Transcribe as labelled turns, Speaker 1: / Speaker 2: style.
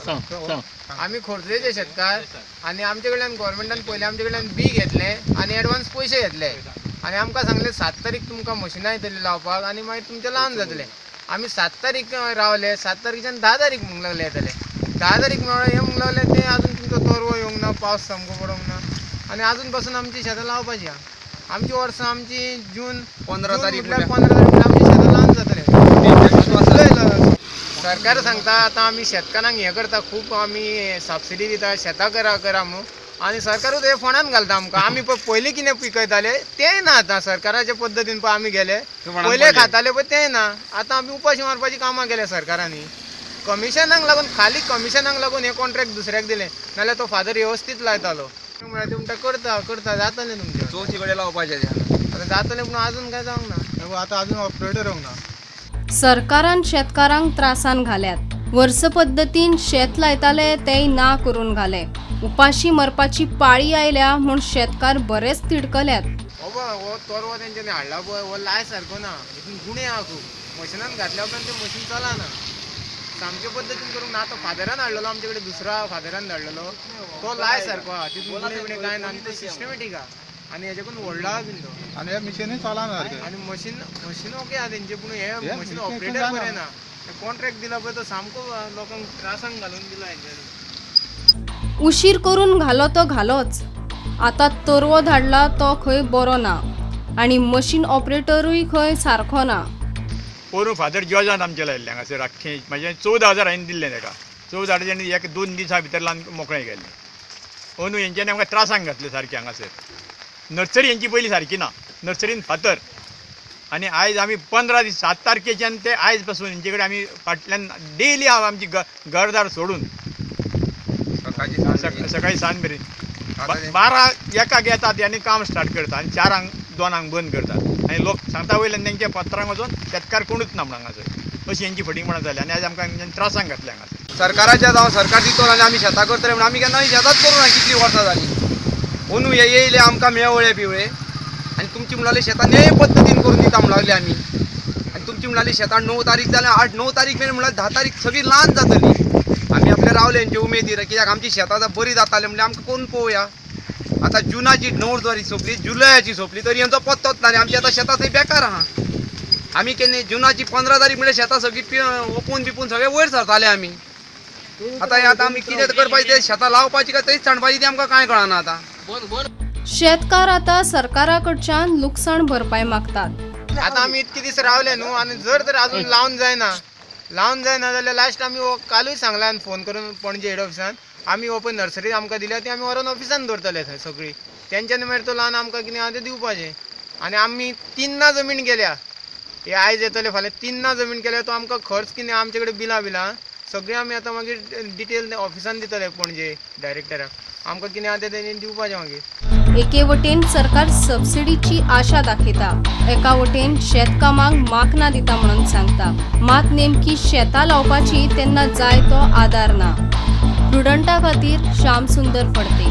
Speaker 1: आम्ही खोर्जेचे शेतकार आणि आमचे कडल्यान गव्हर्नमेंटान पयले आमचे कडल्यान बी घेतले आणि एडवान्स पैसे घेतले आणि आमकां सांगले 7 तारीख तुमकां मशिनां येतली लावपाक आणि मागीर तुमचें लावन जातले। आमी 7 तारीख रावले, 7 तारखेच्यान 10 तारीख म्हणूंक लागले येतले। 10 तारीख मेळ्ळे हे म्हणूंक लागले ते अजून तुमचो तोरवो येवंक ना, पावस सामको पडोंक ना आणि अजून पासून आमची शेतां लावपाची आहा। आमची वर्सां आमची जून 15 तारीख आमची शेतां लावन जातले। सरकार सांगता आतां आमी शेतकारांक हें करता, खूब आमी सबसिडी दिता, शेतां करा म्हणून आणि सरकारूच हे फोंडान घालता आमकां। आमी पयलीं कितें पिकयताले तेंय ना, आतां सरकाराच्या पद्दतीन पळय आमी गेले पयले खाताले पळय तेंय ना। आतां आमी उपाशी मारपाची कामां केल्या सरकारांनी। कमिशनाक लागून, खाली कमिशनाक लागून हे कॉन्ट्रॅक्ट दुसऱ्याक दिले, नाल्यार तो फादर व्यवस्थीत लायतालो। म्हळ्यार ते म्हणटा करता जातलें तुमचें,
Speaker 2: चवथी कडेन लावपाचें
Speaker 1: आतां जातलें पूण अजून काय जावंक ना। आतां अजून ऑपरेटर येवंक ना।
Speaker 3: सरकारान शेतकारांक त्रासान घाल्यात। वर्स पद्दतीन शेत लायताले तेय ना करून घाले। उपाशी मरपाची पाळी आयल्या म्हूण शेतकार बरेच तिडकल्यात।
Speaker 1: हो तोरवो तेंच्यांनी हाडला पळय, हो लाय सारको ना, हितून गुणे आहा खूब। मशिनान घातल्या उपरांत तें मशीन चलना सामके पद्दतीन करूंक ना। आतां फादरान हाडलेलो आमचे कडेन, दुसरा फादरान धाडलेलो, तो लाय सारको आहा, तितून गुणे काय ना आनी तो सिस्टमॅटीक आहा आणि हेच्याकून व्हडलो आहा बीन तो।
Speaker 4: आणि हे मशीनूय चलना
Speaker 1: आणि मशीन ओके आहा तेंचे, पूण हे मशीन ऑपरेटर बरें ना। कॉन्ट्रॅक्ट दिला पळय तो सामको लोकांक त्रासांक घालून दिला हेंच्यांनी।
Speaker 3: उशीर करून घालो तो घालोच। आता तोरवो धाडला तो खंय बरो ना आणि मशीन ऑपरेटरूय खंय सारको ना।
Speaker 5: पोरू फादर जॉर्जान आमचे लायल्ले हांगासर आख्खे, म्हणजे 14,000 हांवें दिल्ले ताका। 14,000 एक 2 दिसा भितर लावन मोकळे गेले। अंदू हेंच्यांनी आमकां त्रासांक घातले सारके हांगासर। नर्सरी हेंची पयलीं सारकी ना, नर्सरीन फातर आणि आयज आमी 15 दीस 7 तारखेच्यान ते आयज पासून हेंचे कडेन आमी फाटल्यान डेली आमची घरदार सोडून सकाळी सांज मेरेन 12 एकाक येतात आनी काम स्टार्ट करता आणि 4 2 बंद करतात आणि लोक सांगता वयल्यान तेंच्या पत्रांक वचून शेतकार कोणूच ना म्हणून हांगासर अशी हेंची फटींगपणां जाली आणि आयज आमकां त्रासांक घातले हांगासर।
Speaker 2: सरकाराच्या जावं सरकार दितो आनी आमी शेतां करतले म्हणून आमी केन्ना शेतांच करूं ना, कितलीं वर्सां जालीं। अंदू हे येयले आमकां मेवळे पिवळे आणि तुमची म्हणले शेतां न्याय पद्दतीन करून दिता म्हणून लागले आमी। आणि तुमची म्हणली शेतां 9 तारीख जाल्यार 8-9 तारीख मेरेन म्हणल्यार 10 तारीख सगळी ल्हान जातली। आमी आपले रावले हेंचे उमेदीर, कित्याक आमची शेतां बरी जाताली म्हणल्यार आमकां करून पळोवया। आतां जुनाची 9 तारीख सोंपली, जुलयाची सोंपली, तरी हेंचो पत्तोच ना आनी आमची आतां शेतां थंय बेकार आहा। आमी केन्ना जुनाची 15 तारीख म्हणल्यार शेतां सगळीं ओपून बिपून सगळे वयर सरताले आमी। आतां आमी कितें करपाचें, ते शेतां लावपाची काय थंयच सांडपाची ती आमकां कांय कळना आतां।
Speaker 3: शेतकार आता सरकाराकडच्यान लुकसाण भरपाई मागतात।
Speaker 1: आता आमी इतके दीस रावले न्हू आणि जर तर अजून लावन जायना जाल्यार लास्ट आमी कालूय सांगला फोन करून पणजे हेड ऑफिसान, आमी ओपन नर्सरी आमकां दिल्या ती आमी व्हरून ऑफिसान दवरतले थंय सगळी। तेंच्यांनी मागीर तो लावन आमकां कितें आहा तें दिवपाचें। आणि आमी 3 जमीन केल्या, हे आयज येतले फाल्यां 3 जमीन केल्या, तो आमकां खर्च कितें आमचे कडेन बिलां सगळी आमी आतां मागीर डिटेल ऑफिसान दितले पणजे डायरेक्टराक। आमकां कितें आहा तें तेंच्यांनी दिवपाचें मागीर।
Speaker 3: एके वटेन सरकार सबसिडीची आशा दाखयता, एका वटेन शेतकामांक मागना दिता म्हणून सांगता, मात नेमकी शेतां लावपाची तेन्ना जाय तो आदार ना। प्रुडंटा खातीर श्याम सुंदर फडते।